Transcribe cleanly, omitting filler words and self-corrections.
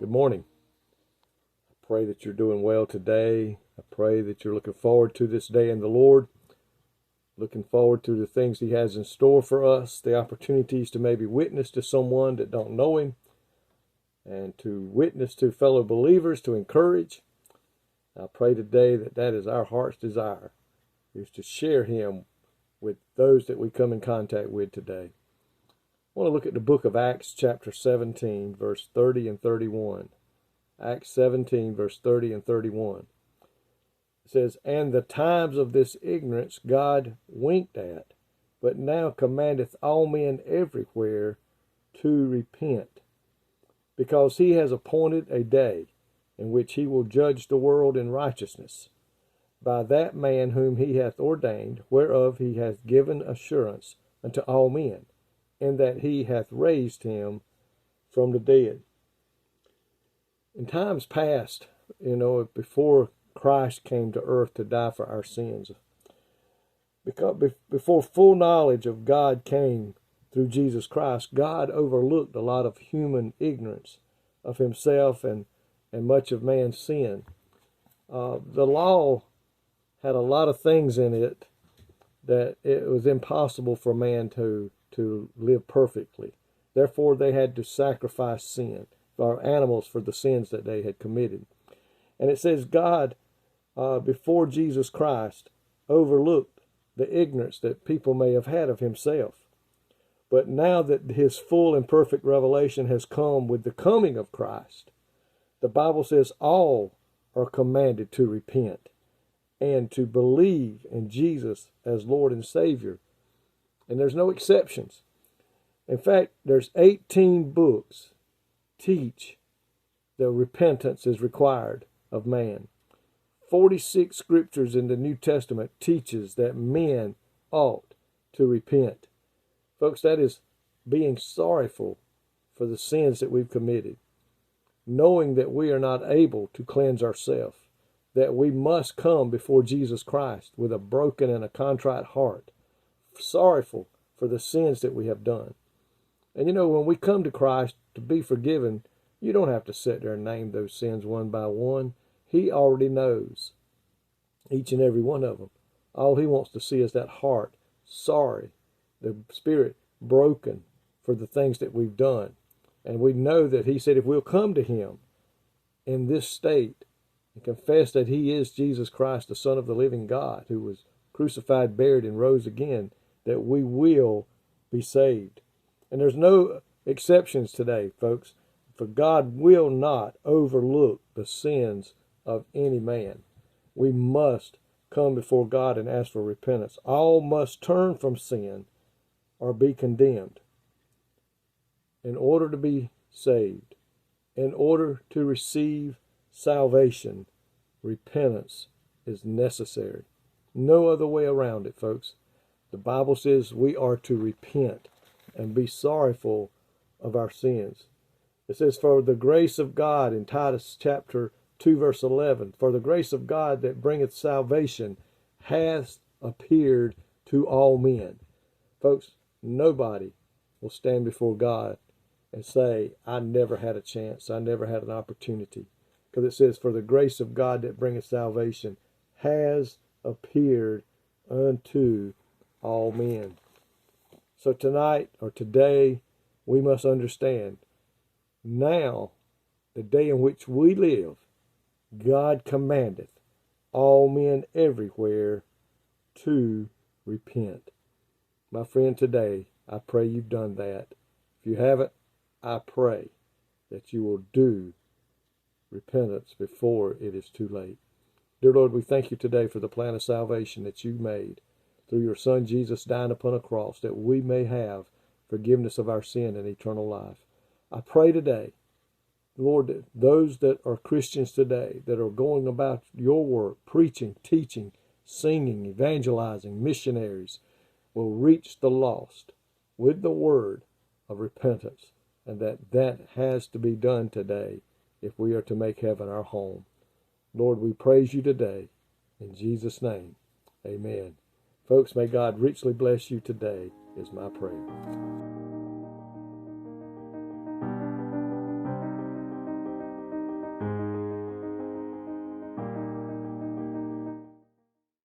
Good morning. I pray that you're doing well today. I pray that you're looking forward to this day in the Lord, looking forward to the things He has in store for us, the opportunities to maybe witness to someone that don't know Him, and to witness to fellow believers, to encourage. I pray today that that is our heart's desire, is to share Him with those that we come in contact with today. I want to look at the book of Acts chapter 17, verse 30 and 31. Acts 17, verse 30 and 31. It says, "And the times of this ignorance God winked at, but now commandeth all men everywhere to repent, because He has appointed a day in which He will judge the world in righteousness, by that man whom He hath ordained, whereof He hath given assurance unto all men, and that He hath raised Him from the dead." In times past, before Christ came to earth to die for our sins, before full knowledge of God came through Jesus Christ, God overlooked a lot of human ignorance of Himself and much of man's sin. The law had a lot of things in it that it was impossible for man to live perfectly. Therefore, they had to sacrifice sin, or animals, for the sins that they had committed. And it says God, before Jesus Christ, overlooked the ignorance that people may have had of Himself. But now that His full and perfect revelation has come with the coming of Christ, the Bible says all are commanded to repent and to believe in Jesus as Lord and Savior. And there's no exceptions. In fact, there's 18 books teach that repentance is required of man. 46 scriptures in the New Testament teaches that men ought to repent. Folks, that is being sorrowful for the sins that we've committed, knowing that we are not able to cleanse ourselves, that we must come before Jesus Christ with a broken and a contrite heart, sorrowful for the sins that we have done. And when we come to Christ to be forgiven, you don't have to sit there and name those sins one by one. He already knows each and every one of them. All He wants to see is that heart sorry, the spirit broken for the things that we've done. And we know that He said if we'll come to Him in this state and confess that He is Jesus Christ, the Son of the living God, who was crucified, buried, and rose again, that we will be saved. And there's no exceptions today, folks, for God will not overlook the sins of any man. We must come before God and ask for repentance. All must turn from sin or be condemned. In order to be saved, in order to receive salvation, repentance is necessary. No other way around it, folks. The Bible says we are to repent and be sorrowful of our sins. It says, "For the grace of God," in Titus chapter 2, verse 11, "for the grace of God that bringeth salvation hath appeared to all men." Folks, nobody will stand before God and say, "I never had a chance, I never had an opportunity." Because it says, "For the grace of God that bringeth salvation has appeared unto all men." So tonight or today, we must understand now, the day in which we live, God commandeth all men everywhere to repent. My friend, today, I pray you've done that. If you haven't, I pray that you will do repentance before it is too late. Dear Lord, we thank You today for the plan of salvation that You made through Your Son Jesus dying upon a cross, that we may have forgiveness of our sin and eternal life. I pray today, Lord, that those that are Christians today, that are going about Your work, preaching, teaching, singing, evangelizing, missionaries, will reach the lost with the word of repentance, and that has to be done today if we are to make heaven our home. Lord, we praise You today. In Jesus' name, amen. Folks, may God richly bless you today, is my prayer.